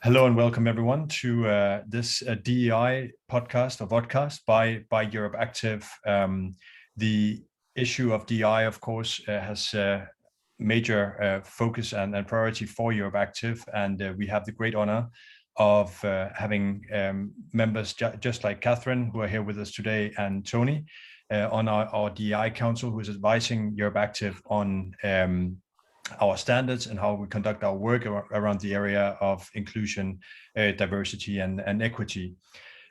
Hello and welcome everyone to this DEI podcast or vodcast by EuropeActive. The issue of DEI, of course, has major focus and priority for EuropeActive, and we have the great honor of having members just like Catherine, who are here with us today, and Tony on our DEI Council, who is advising EuropeActive on our standards and how we conduct our work around the area of inclusion, diversity, and equity.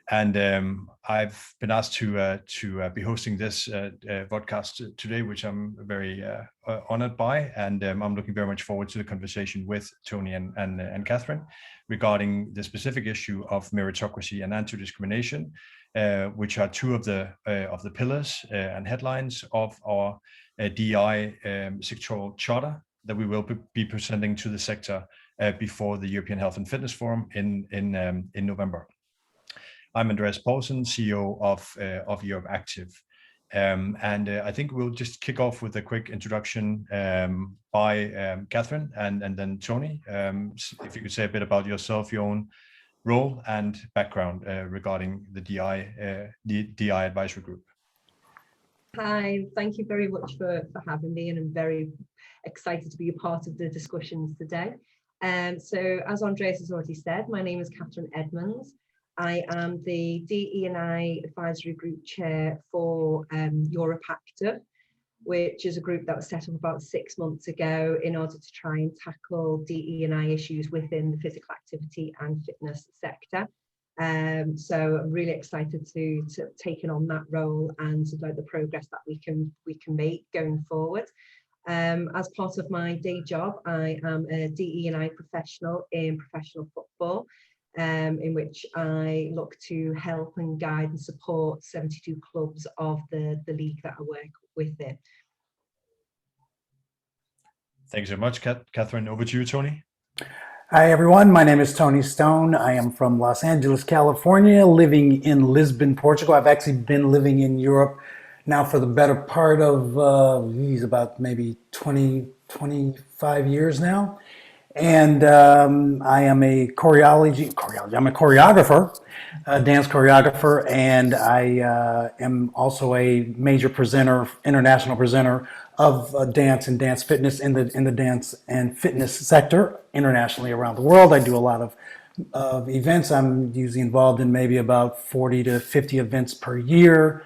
And I've been asked to be hosting this podcast today, which I'm very honored by, and I'm looking very much forward to the conversation with Tony and Catherine regarding the specific issue of meritocracy and anti-discrimination, which are two of the pillars and headlines of our DEI sectoral charter that we will be presenting to the sector before the European Health and Fitness Forum in November. I'm Andreas Paulsen, CEO of EuropeActive. And I think we'll just kick off with a quick introduction by Catherine and then Tony. If you could say a bit about yourself, your own role and background regarding the DEI advisory group. Hi, thank you very much for having me, and I'm very excited to be a part of the discussions today. So as Andreas has already said, my name is Catherine Edmunds. I am the DE&I advisory group chair for EuropeActive, which is a group that was set up about 6 months ago in order to try and tackle DE&I issues within the physical activity and fitness sector. So I'm really excited to taking on that role and about the progress that we can make going forward. As part of my day job, I am a DE&I professional in professional football, in which I look to help and guide and support 72 clubs of the league that I work within. Thanks so much, Catherine. Over to you, Tony. Hi everyone, my name is Tony Stone. I am from Los Angeles, California, living in Lisbon, Portugal. I've actually been living in Europe now for the better part of, about maybe 25 years now. And I am a choreographer, a dance choreographer, and I am also a major presenter, international presenter of dance and dance fitness in the dance and fitness sector internationally around the world. I do a lot of events. I'm usually involved in maybe about 40 to 50 events per year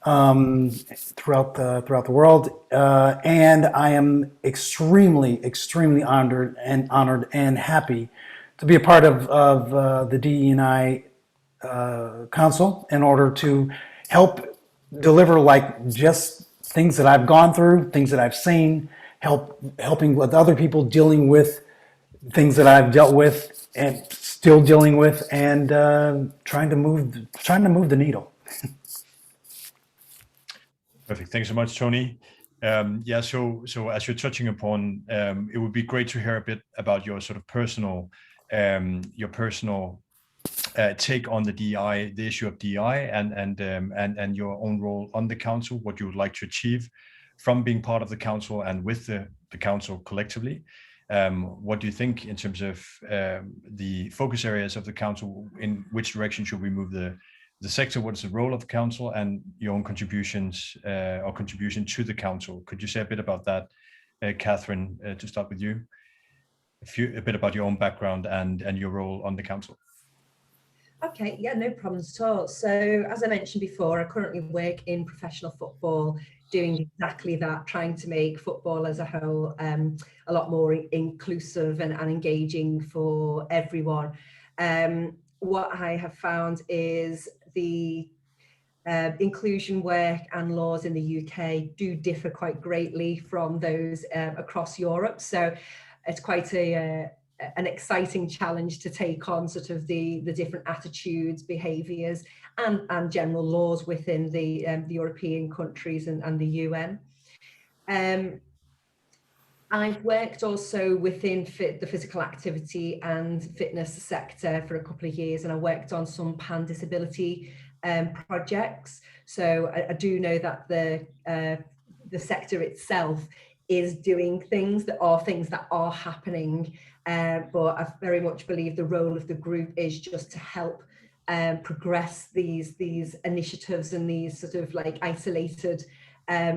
throughout the world, and I am extremely honored and happy to be a part of the DE&I Council in order to help deliver just things that I've gone through, things that I've seen, helping with other people dealing with things that I've dealt with and still dealing with, and trying to move the needle. Perfect. Thanks so much, Tony. Yeah, so as you're touching upon, it would be great to hear a bit about your sort of personal take on the DEI, the issue of DEI, and your own role on the council, what you would like to achieve from being part of the council and with the council collectively. What do you think in terms of the focus areas of the council? In which direction should we move the sector? What is the role of the council, and your own contributions or contribution to the council? Could you say a bit about that, Catherine, to start with you? A bit about your own background and your role on the council. Okay, yeah, no problems at all. So as I mentioned before, I currently work in professional football, doing exactly that, trying to make football as a whole a lot more inclusive and engaging for everyone. What I have found is the inclusion work and laws in the UK do differ quite greatly from those across Europe. So it's quite an exciting challenge to take on sort of the different attitudes, behaviours and general laws within the European countries and the UN. I've worked also within the physical activity and fitness sector for a couple of years, and I worked on some pan-disability projects. So I do know that the sector itself is doing things that are happening but I very much believe the role of the group is just to help progress these initiatives and these sort of like isolated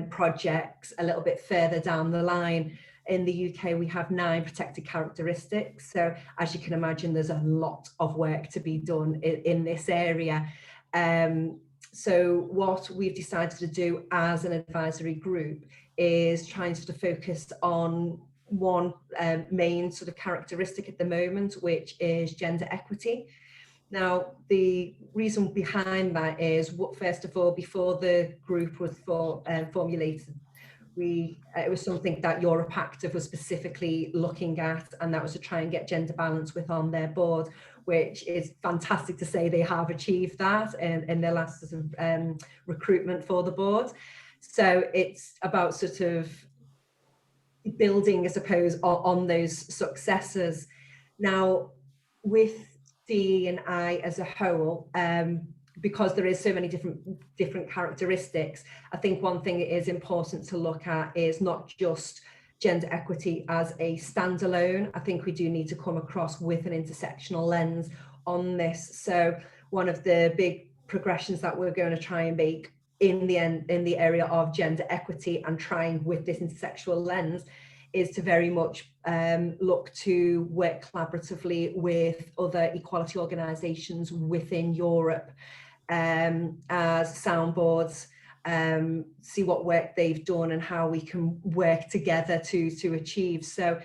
projects a little bit further down the line. In the UK, we have 9 protected characteristics. So as you can imagine, there's a lot of work to be done in this area. So what we've decided to do as an advisory group is trying to focus on one main sort of characteristic at the moment, which is gender equity. Now, the reason behind that is, first of all, before the group was formulated, it was something that EuropeActive was specifically looking at, and that was to try and get gender balance on their board, which is fantastic to say they have achieved that in their last sort of recruitment for the board. So it's about sort of building, I suppose, on those successes. Now, with DE&I as a whole, because there is so many different characteristics, I think one thing it is important to look at is not just gender equity as a standalone. I think we do need to come across with an intersectional lens on this. So one of the big progressions that we're going to try and make in the area of gender equity and trying with this intersectional lens is to very much look to work collaboratively with other equality organisations within Europe as soundboards, see what work they've done and how we can work together to achieve. So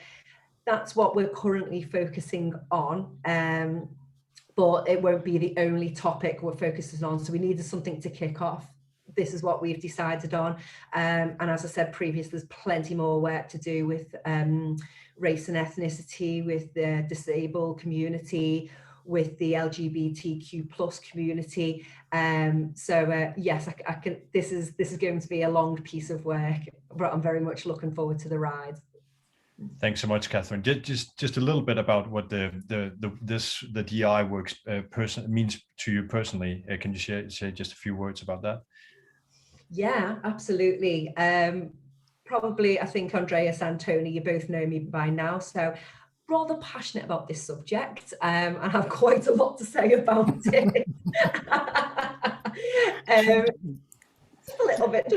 that's what we're currently focusing on, but it won't be the only topic we're focusing on. So we needed something to kick off. This is what we've decided on. And as I said previously, there's plenty more work to do with race and ethnicity, with the disabled community, with the LGBTQ plus community. Yes, I can. This is going to be a long piece of work, but I'm very much looking forward to the ride. Thanks so much, Catherine. Just a little bit about what the DI works means to you personally. Can you say just a few words about that? Yeah, absolutely. Probably, I think Andreas and Tony, you both know me by now, so rather passionate about this subject, and have quite a lot to say about it. Just a little bit.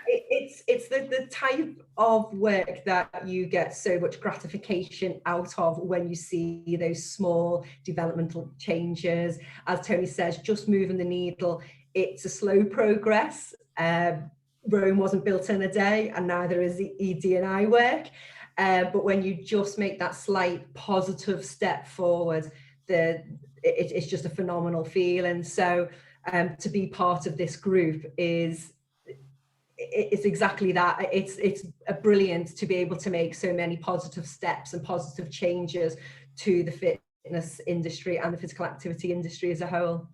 It's the type of work that you get so much gratification out of when you see those small developmental changes. As Tony says, just moving the needle. It's a slow progress. Rome wasn't built in a day, and neither is the ED&I work. But when you just make that slight positive step forward, it's just a phenomenal feeling. So to be part of this group it's exactly that. It's brilliant to be able to make so many positive steps and positive changes to the fitness industry and the physical activity industry as a whole.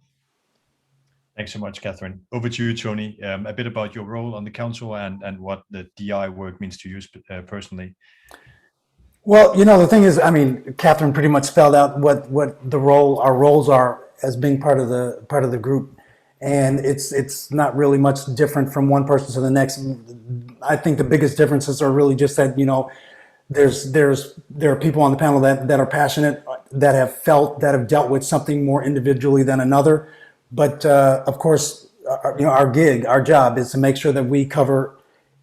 Thanks so much, Catherine. Over to you, Tony. A bit about your role on the council and what the DI work means to you personally. Well, the thing is, I mean, Catherine pretty much spelled out what our roles are as being part of the group, and it's not really much different from one person to the next. I think the biggest differences are really just that there are people on the panel that are passionate, that have dealt with something more individually than another. But of course, our job is to make sure that we cover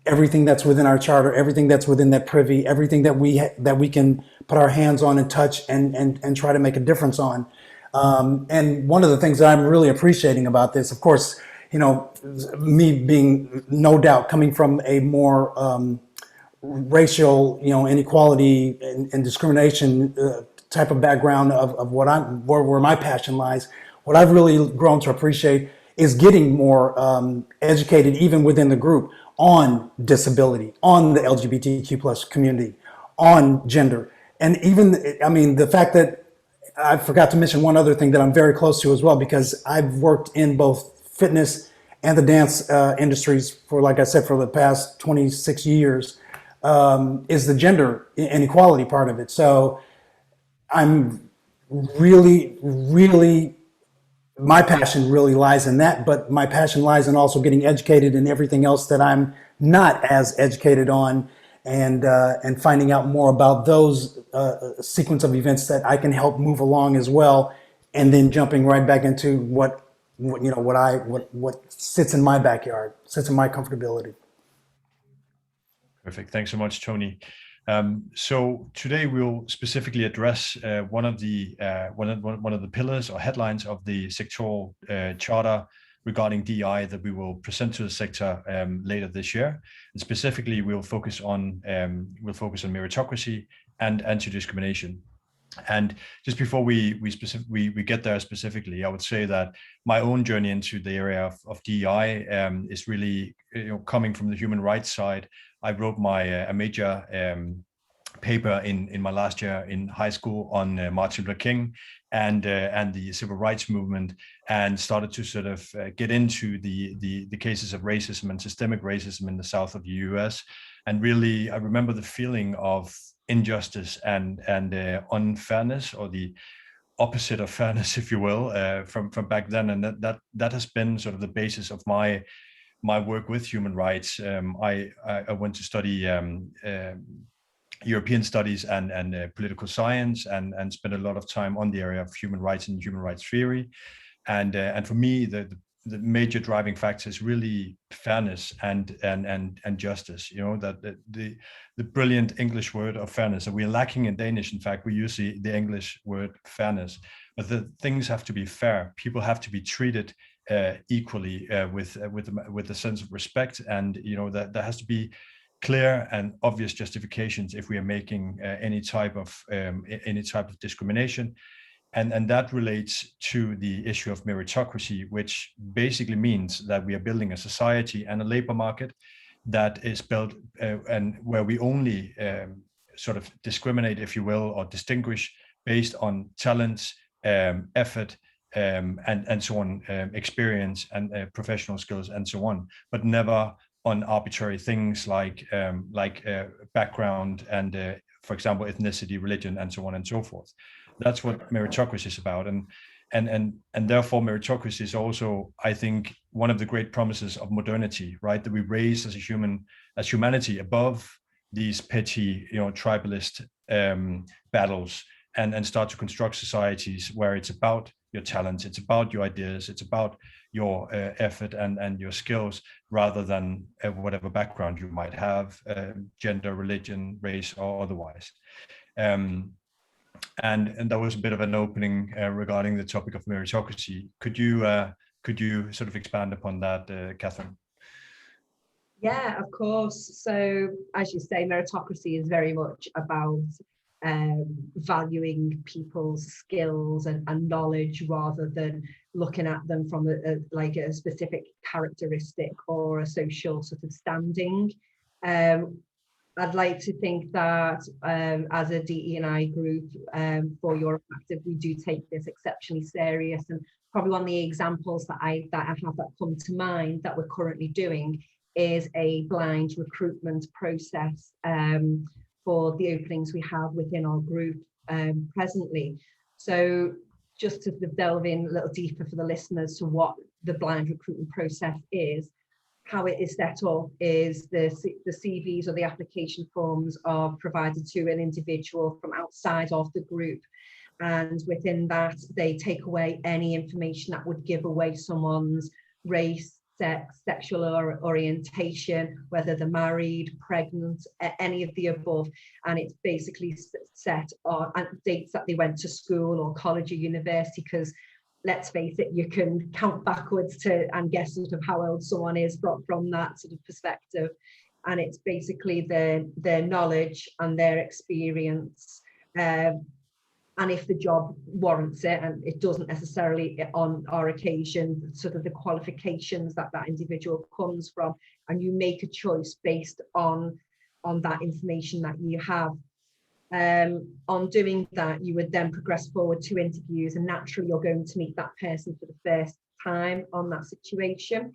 everything that's within our charter, everything that's within that privy, everything that we can put our hands on and touch and try to make a difference on. And one of the things that I'm really appreciating about this, of course, me being no doubt coming from a more racial, inequality and discrimination type of background of where my passion lies. What I've really grown to appreciate is getting more educated, even within the group, on disability, on the LGBTQ plus community, on gender. And even, the fact that I forgot to mention one other thing that I'm very close to as well, because I've worked in both fitness and the dance industries for, like I said, for the past 26 years, is the gender inequality part of it. So I'm really, my passion really lies in that, but my passion lies in also getting educated in everything else that I'm not as educated on. and finding out more about those sequence of events that I can help move along as well, and then jumping right back into what sits in my backyard, sits in my comfortability. Perfect. Thanks so much, Tony. So today we'll specifically address one of the pillars or headlines of the sectoral charter regarding DEI that we will present to the sector later this year. And specifically, we'll focus on meritocracy and anti-discrimination. And just before we get there specifically, I would say that my own journey into the area of DEI is really coming from the human rights side. I wrote a major paper in my last year in high school on Martin Luther King and the civil rights movement, and started to sort of get into the cases of racism and systemic racism in the south of the US. And really, I remember the feeling of injustice and unfairness, or the opposite of fairness, if you will, from back then. And that has been sort of the basis of my work with human rights. I went to study European studies and political science, and spent a lot of time on the area of human rights and human rights theory. And for me, the major driving factor is really fairness and justice. That the brilliant English word of fairness that we're lacking in Danish. In fact, we use the English word fairness, but the things have to be fair. People have to be treated equally with a sense of respect, and that there has to be clear and obvious justifications if we are making any type of discrimination. And that relates to the issue of meritocracy, which basically means that we are building a society and a labor market that is built and where we only sort of discriminate, if you will, or distinguish based on talents, effort, and so on, experience and professional skills and so on, but never on arbitrary things like background and, for example, ethnicity, religion, and so on and so forth. That's what meritocracy is about, and therefore meritocracy is also, I think, one of the great promises of modernity, right? That we raise as humanity above these petty, tribalist battles, and start to construct societies where it's about your talents, it's about your ideas, it's about your effort and your skills, rather than whatever background you might have, gender, religion, race, or otherwise. And that was a bit of an opening regarding the topic of meritocracy. Could you sort of expand upon that, Catherine? Yeah, of course. So, as you say, meritocracy is very much about valuing people's skills and knowledge, rather than looking at them from a specific characteristic or a social sort of standing. I'd like to think that as a DE&I group for EuropeActive, we do take this exceptionally serious. And probably one of the examples that I have that come to mind that we're currently doing is a blind recruitment process for the openings we have within our group presently. So just to delve in a little deeper for the listeners to what the blind recruitment process is, how it is set up is the CVs or the application forms are provided to an individual from outside of the group. And within that, they take away any information that would give away someone's race, sex, sexual orientation, whether they're married, pregnant, any of the above. And it's basically set on dates that they went to school or college or university, because let's face it, you can count backwards to and guess sort of how old someone is from that sort of perspective. And it's basically their knowledge and their experience. And if the job warrants it, and it doesn't necessarily on our occasion, sort of the qualifications that individual comes from, and you make a choice based on that information that you have. On doing that, you would then progress forward to interviews, and naturally you're going to meet that person for the first time on that situation.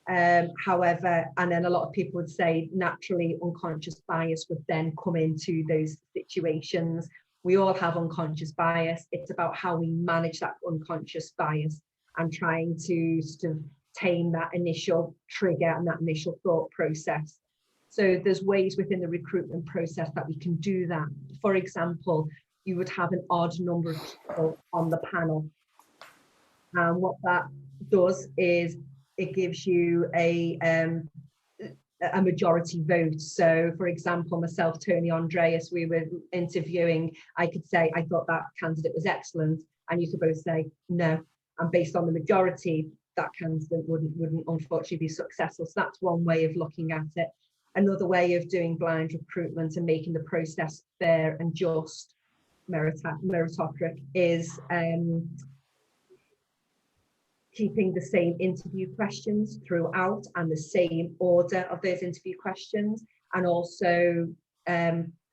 However, and then a lot of people would say naturally unconscious bias would then come into those situations. We all have unconscious bias. It's about how we manage that unconscious bias and trying to sort of tame that initial trigger and that initial thought process. So there's ways within the recruitment process that we can do that. For example, you would have an odd number of people on the panel. And what that does is it gives you a majority vote. So for example, myself, Tony, Andreas, we were interviewing, I could say, I thought that candidate was excellent. And you could both say no. And based on the majority, that candidate wouldn't unfortunately be successful. So that's one way of looking at it. Another way of doing blind recruitment and making the process fair and just, meritocratic, is keeping the same interview questions throughout and the same order of those interview questions, and also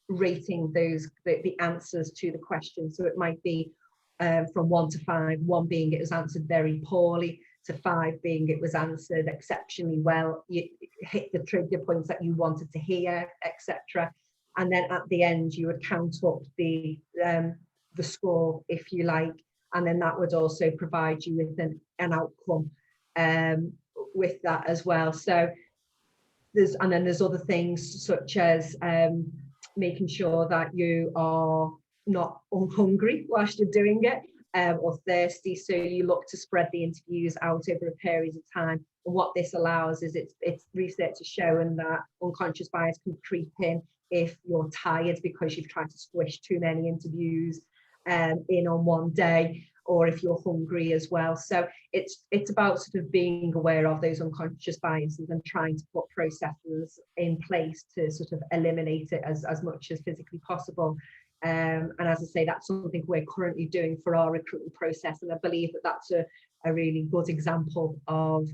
rating the answers to the questions. So it might be from 1 to 5, 1 being it was answered very poorly, to 5 being it was answered exceptionally well, you hit the trigger points that you wanted to hear, etc. And then at the end you would count up the score, if you like, and then that would also provide you with an outcome with that as well. So there's other things such as making sure that you are not hungry whilst you're doing it, or thirsty. So you look to spread the interviews out over a period of time. And what this allows is it's research is showing that unconscious bias can creep in if you're tired because you've tried to squish too many interviews in on one day, or if you're hungry as well. So it's about sort of being aware of those unconscious biases and trying to put processes in place to sort of eliminate it as much as physically possible. And as I say, that's something we're currently doing for our recruitment process, and I believe that that's a really good example of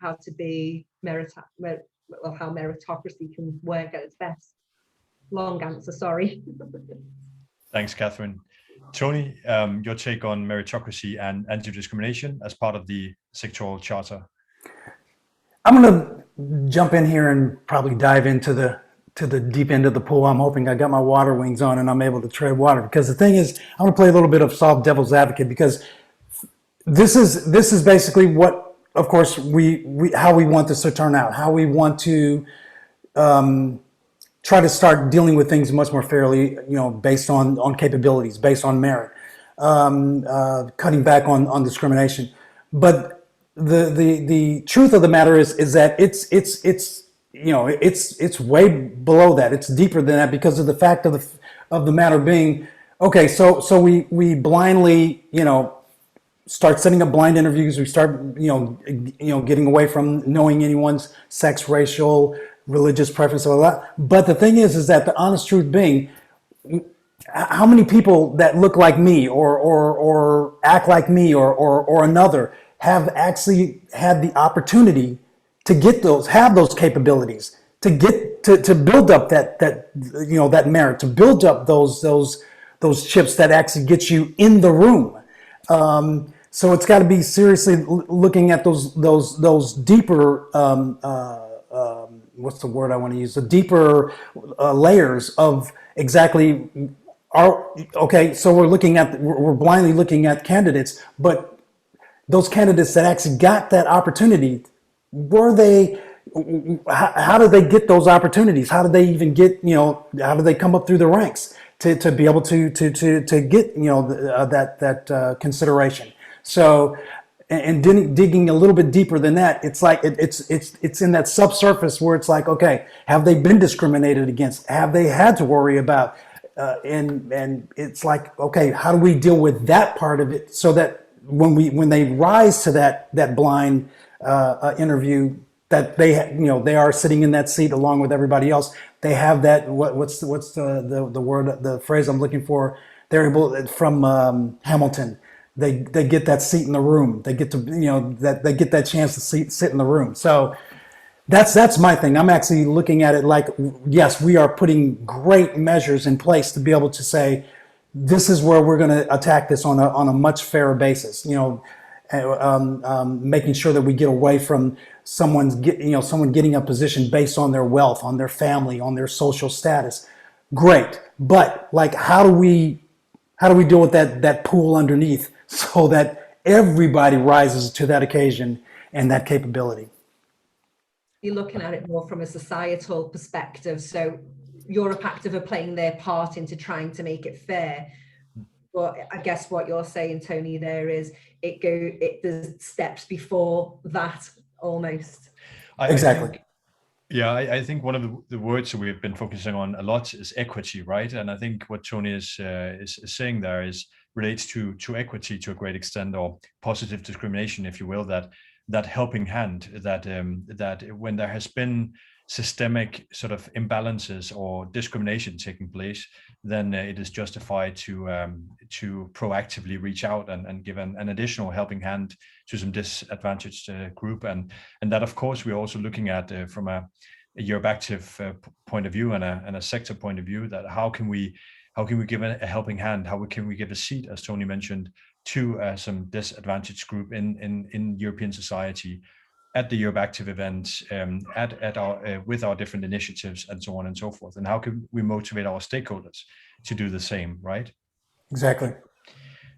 how to be how meritocracy can work at its best. Long answer, sorry. Thanks, Catherine. Tony, your take on meritocracy and anti-discrimination as part of the Sectoral Charter? I'm going to jump in here and probably dive into the deep end of the pool. I'm hoping I got my water wings on and I'm able to tread water, because the thing is, I'm going to play a little bit of soft devil's advocate, because this is basically what, of course, how we want this to turn out, how we want to try to start dealing with things much more fairly, based on capabilities, based on merit, cutting back on discrimination. But the truth of the matter is that it's way below that. It's deeper than that, because of the fact of the matter being, okay, so we blindly, start setting up blind interviews. We start, getting away from knowing anyone's sex, racial, religious preference, all that. But the thing is that the honest truth being, how many people that look like me or act like me or another have actually had the opportunity to have those capabilities, to build up that merit, to build up those chips that actually get you in the room. So it's got to be seriously looking at those deeper, what's the word I want to use? The deeper layers of exactly so we're blindly looking at candidates, but those candidates that actually got that opportunity, how did they get those opportunities? How did they even get, how did they come up through the ranks to be able to get, that consideration? So, and digging a little bit deeper than that, it's like it's in that subsurface where it's like, okay, have they been discriminated against? Have they had to worry about? And it's like, okay, how do we deal with that part of it, so that when they rise to that blind interview, that they are sitting in that seat along with everybody else. They have that, what's the word, the phrase I'm looking for? They're able, from Hamilton. They get that seat in the room. They get to, they get that chance to sit in the room. So that's my thing. I'm actually looking at it like, yes, we are putting great measures in place to be able to say, this is where we're going to attack this on a much fairer basis. Making sure that we get away from someone getting a position based on their wealth, on their family, on their social status. Great, but like, how do we deal with that pool underneath, so that everybody rises to that occasion and that capability? You're looking at it more from a societal perspective. So EuropeActive are playing their part into trying to make it fair. But I guess what you're saying, Tony, there is there's steps before that almost. Exactly. I think one of the words that we've been focusing on a lot is equity, right? And I think what Tony is saying there relates to equity to a great extent, or positive discrimination, if you will, that helping hand, that when there has been systemic sort of imbalances or discrimination taking place, then it is justified to proactively reach out and give an additional helping hand to some disadvantaged group, and that of course we're also looking at from a EuropeActive point of view and a sector point of view, that how can we give a helping hand, how can we give a seat, as Tony mentioned, to some disadvantaged group in European society, at the EuropeActive events, at our with our different initiatives and so on and so forth, and how can we motivate our stakeholders to do the same, right? Exactly.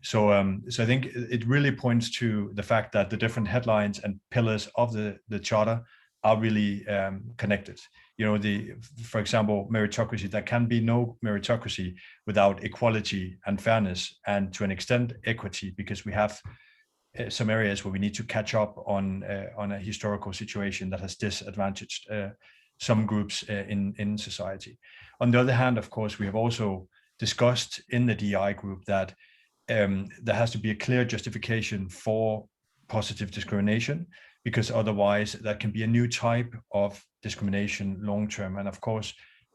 So I think it really points to the fact that the different headlines and pillars of the charter are really connected. You know, for example, meritocracy, there can be no meritocracy without equality and fairness, and to an extent equity, because we have some areas where we need to catch up on a historical situation that has disadvantaged some groups in society. On the other hand, of course, we have also discussed in the DEI group that there has to be a clear justification for positive discrimination, because otherwise that can be a new type of discrimination long term. And of course,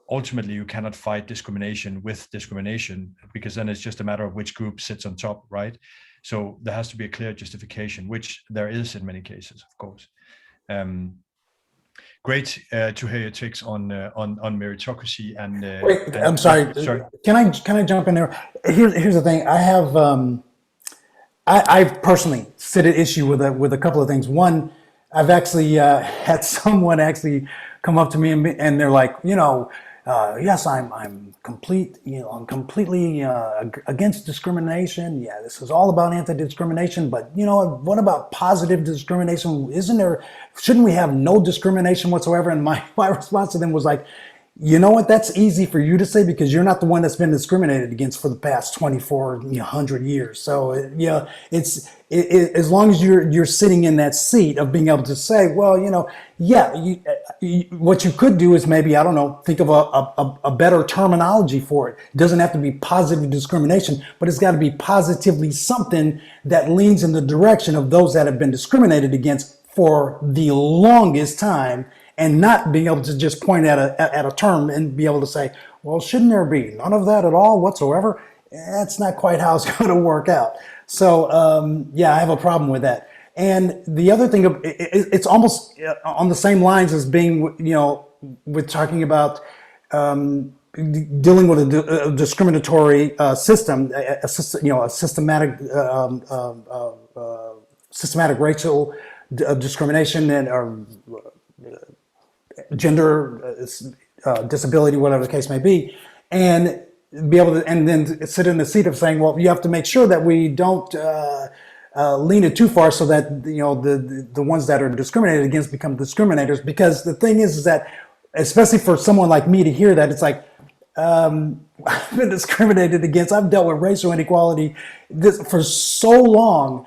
ultimately you cannot fight discrimination with discrimination, because then it's just a matter of which group sits on top, right? So there has to be a clear justification, which there is in many cases, of course. Great to hear your takes on meritocracy and. Wait, I'm sorry. Sorry. Can I jump in there? Here's the thing. I have I've personally set an issue with a couple of things. One, I've actually had someone actually come up to me and they're like, you know, yes, I'm completely against discrimination. Yeah, this is all about anti-discrimination, but you know, what about positive discrimination? Shouldn't we have no discrimination whatsoever? And my response to them was like, you know what, that's easy for you to say because you're not the one that's been discriminated against for the past 2,400 years. So yeah, it's as long as you're sitting in that seat of being able to say, well, you know, yeah, what you could do is maybe, I don't know, think of a better terminology for it. It doesn't have to be positive discrimination, but it's got to be positively something that leans in the direction of those that have been discriminated against for the longest time, and not being able to just point at a term and be able to say, well, shouldn't there be none of that at all whatsoever? That's not quite how it's going to work out. So yeah, I have a problem with that. And the other thing, it's almost on the same lines as being, you know, with talking about dealing with a discriminatory system, you know, a systematic racial discrimination and gender, disability, whatever the case may be, and be able to, and then sit in the seat of saying, well, you have to make sure that we don't lean it too far so that, you know, the ones that are discriminated against become discriminators. Because the thing is that, especially for someone like me to hear that, it's like, I've been discriminated against. I've dealt with racial inequality for so long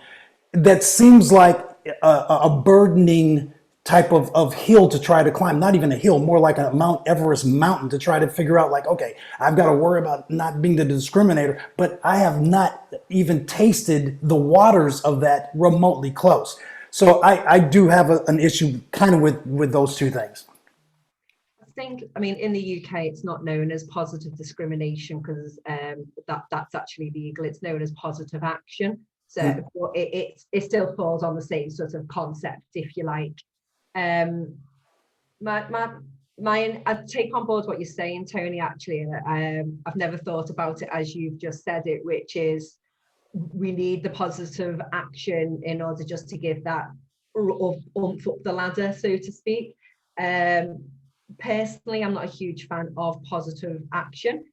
that seems like a burdening type of hill to try to climb. Not even a hill, more like a Mount Everest mountain to try to figure out, like, okay, I've got to worry about not being the discriminator, but I have not even tasted the waters of that remotely close. So I do have an issue kind of with those two things. I mean, in the UK, it's not known as positive discrimination because that's actually legal. It's known as positive action. So it still falls on the same sort of concept, if you like. I take on board what you're saying, Tony, actually. I've never thought about it as you've just said it, which is we need the positive action in order just to give that oomph up the ladder, so to speak. Personally, I'm not a huge fan of positive action,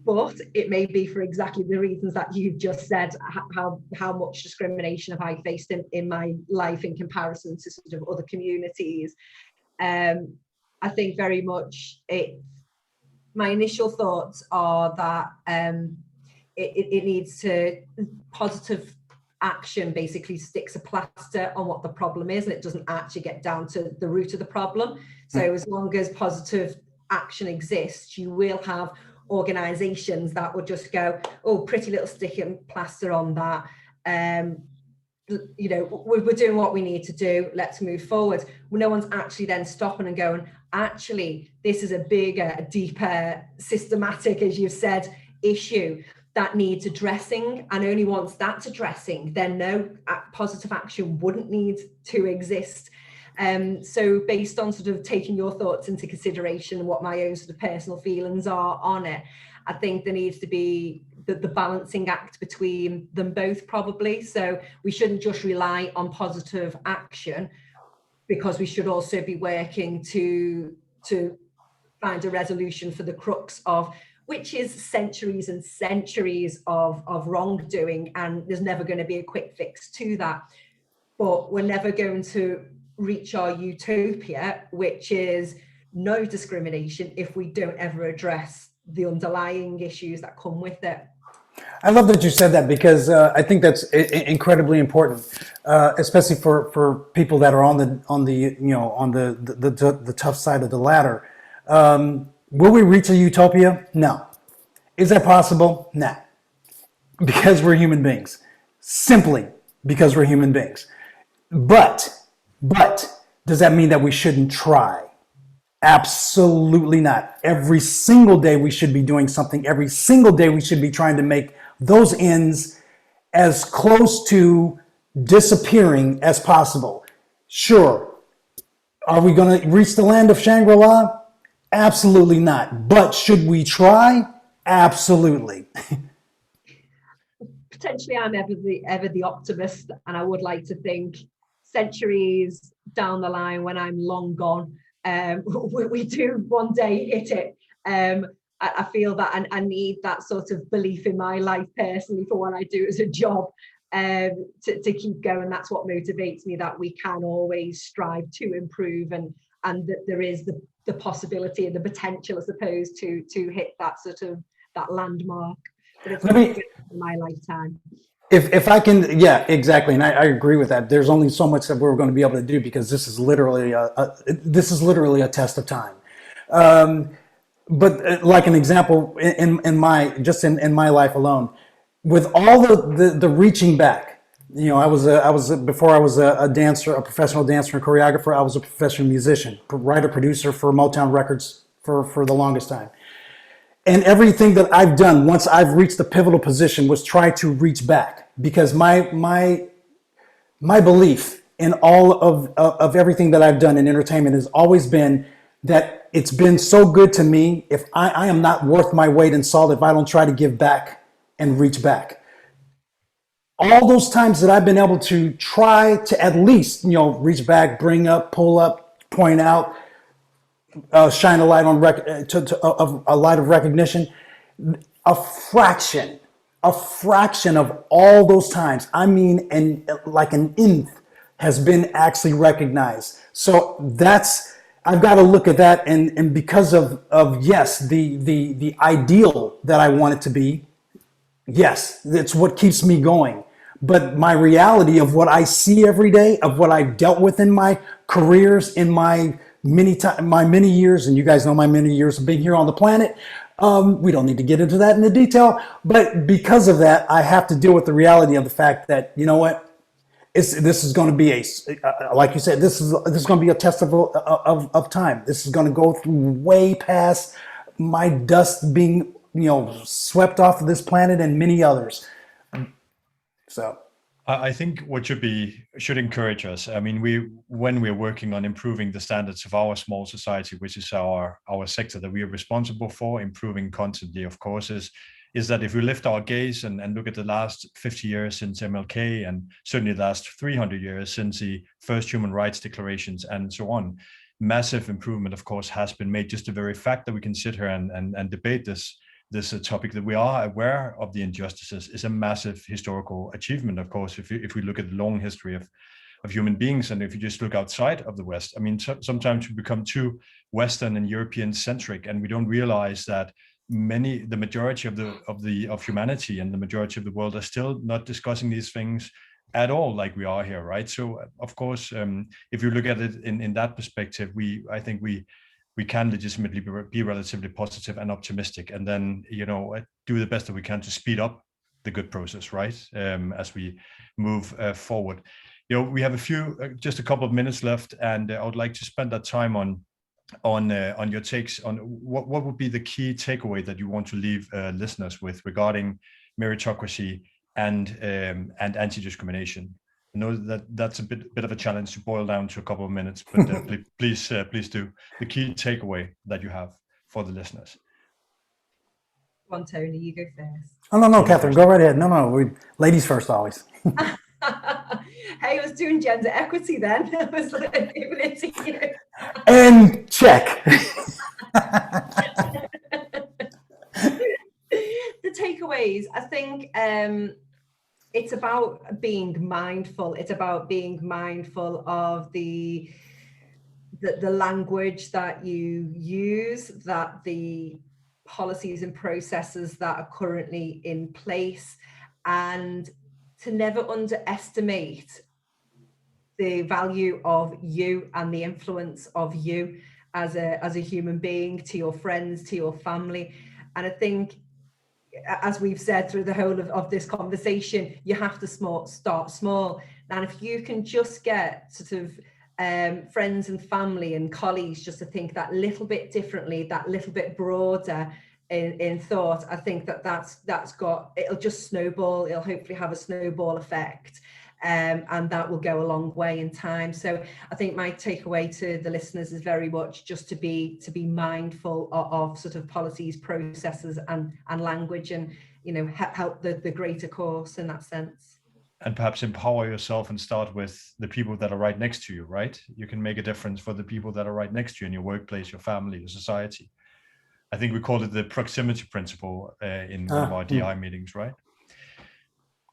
but it may be for exactly the reasons that you've just said. How much discrimination have I faced in my life in comparison to sort of other communities? I think very much my initial thoughts are that it needs to, positive action basically sticks a plaster on what the problem is, and it doesn't actually get down to the root of the problem. So as long as positive action exists, you will have organizations that will just go, oh, pretty little stick and plaster on that. You know, we're doing what we need to do, let's move forward. No one's actually then stopping and going, actually, this is a bigger, deeper, systematic, as you've said, issue that needs addressing. And only once that's addressing, then no positive action wouldn't need to exist. So based on sort of taking your thoughts into consideration and what my own sort of personal feelings are on it, I think there needs to be the balancing act between them both, probably. So we shouldn't just rely on positive action, because we should also be working to find a resolution for the crux of, which is centuries and centuries of wrongdoing, and there's never going to be a quick fix to that. But we're never going to reach our utopia, which is no discrimination, if we don't ever address the underlying issues that come with it. I love that you said that, because I think that's incredibly important, especially for people that are on the tough side of the ladder. Will we reach a utopia? No. Is that possible? No. Because we're human beings. Simply because we're human beings. But does that mean that we shouldn't try? Absolutely not. Every single day we should be doing something. Every single day we should be trying to make those ends as close to disappearing as possible. Sure. Are we going to reach the land of Shangri-La? Absolutely not. But should we try? Absolutely. Potentially I'm ever the optimist, and I would like to think centuries down the line, when I'm long gone, we do one day hit it. I feel that, and I need that sort of belief in my life personally for what I do as a job, to keep going. That's what motivates me, that we can always strive to improve, and that there is the possibility and the potential, I suppose, to hit that sort of that landmark. But it's in my lifetime. If I can, yeah, exactly, and I agree with that. There's only so much that we're going to be able to do, because this is literally a test of time. But like an example in my life alone, with all the reaching back, you know, before I was a dancer, a professional dancer and choreographer, I was a professional musician, writer, producer for Motown Records for the longest time. And everything that I've done once I've reached the pivotal position was try to reach back, because my belief in all of everything that I've done in entertainment has always been that it's been so good to me. If I am not worth my weight in salt if I don't try to give back and reach back. All those times that I've been able to try to at least, you know, reach back, bring up, pull up, point out, shine a light on a light of recognition, a fraction of all those times, I mean, and like an nth, has been actually recognized. So I've got to look at that, and because of yes, the ideal that I want it to be, yes, it's what keeps me going. But my reality of what I see every day, of what I've dealt with in my careers, in my many years, and you guys know my many years of being here on the planet. We don't need to get into that in the detail, but because of that, I have to deal with the reality of the fact that, you know what, this is going to be like you said, this is going to be a test of time. This is going to go through way past my dust being, you know, swept off of this planet and many others. So I think what should encourage us. I mean, when we're working on improving the standards of our small society, which is our sector that we are responsible for, improving constantly, of course, is that if we lift our gaze and look at the last 50 years since MLK, and certainly the last 300 years since the first human rights declarations and so on, massive improvement, of course, has been made. Just the very fact that we can sit here and debate this topic, that we are aware of the injustices, is a massive historical achievement, of course, if we look at the long history of human beings. And if you just look outside of the West, I mean, sometimes we become too Western and European centric, and we don't realize that the majority of humanity and the majority of the world are still not discussing these things at all like we are here, right? So of course, if you look at it in that perspective, I think we can legitimately be relatively positive and optimistic, and then, you know, do the best that we can to speed up the good process, right? As we move forward. You know, we have just a couple of minutes left, and I would like to spend that time on your takes on what would be the key takeaway that you want to leave listeners with regarding meritocracy and anti-discrimination. I know that's a bit of a challenge to boil down to a couple of minutes, but please do the key takeaway that you have for the listeners. Come on, Tony, you go first. Oh, no, Catherine, go right ahead. No, ladies first always. Hey, I was doing gender equity then. I was like, giving it to you. And check. The takeaways, I think it's about being mindful. It's about being mindful of the language that you use, that the policies and processes that are currently in place, and to never underestimate the value of you and the influence of you as a human being to your friends, to your family. And I think, as we've said through the whole of this conversation, you have to start small. And if you can just get sort of friends and family and colleagues just to think that little bit differently, that little bit broader in thought, I think it'll just snowball. It'll hopefully have a snowball effect, and that will go a long way in time. So I think my takeaway to the listeners is very much just to be mindful of sort of policies, processes, and language, and, you know, help the greater cause in that sense. And perhaps empower yourself and start with the people that are right next to you, right? You can make a difference for the people that are right next to you in your workplace, your family, your society. I think we called it the proximity principle in one of our DI meetings, right?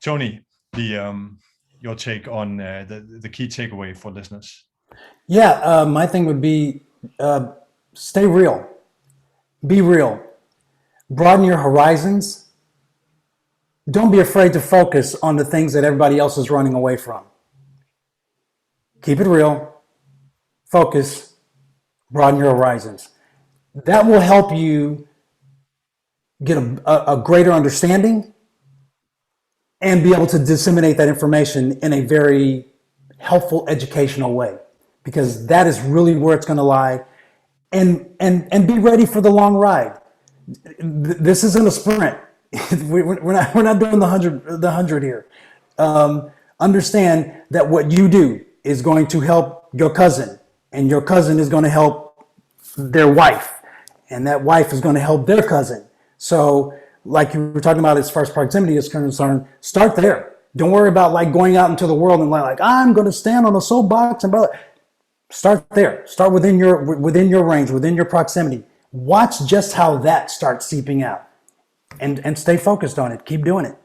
Tony, your take on the key takeaway for listeners. Yeah, my thing would be stay real, be real, broaden your horizons. Don't be afraid to focus on the things that everybody else is running away from. Keep it real, focus, broaden your horizons. That will help you get a greater understanding and be able to disseminate that information in a very helpful, educational way, because that is really where it's going to lie. And be ready for the long ride. This isn't a sprint. We're not doing the 100 here. Understand that what you do is going to help your cousin, and your cousin is going to help their wife, and that wife is going to help their cousin. So, like you were talking about as far as proximity is concerned, start there. Don't worry about like going out into the world and like I'm going to stand on a soapbox and blah. Start there. Start within your range, within your proximity. Watch just how that starts seeping out, and stay focused on it. Keep doing it.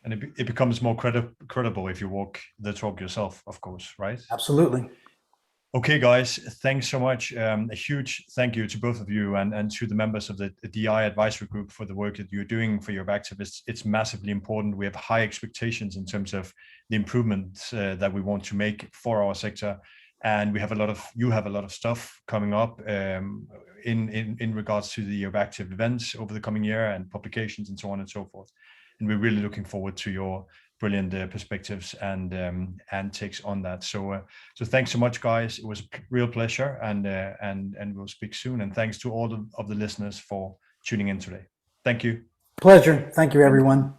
And it becomes more credible if you walk the talk yourself, of course, right? Absolutely. Okay, guys, thanks so much. A huge thank you to both of you and to the members of the DI advisory group for the work that you're doing for EuropeActive. It's massively important. We have high expectations in terms of the improvements that we want to make for our sector. And you have a lot of stuff coming up in regards to the EuropeActive events over the coming year and publications and so on and so forth. And we're really looking forward to your brilliant perspectives and takes on that. So thanks so much, guys. It was a real pleasure, and we'll speak soon. And thanks to all of the listeners for tuning in today. Thank you. Pleasure. Thank you, everyone.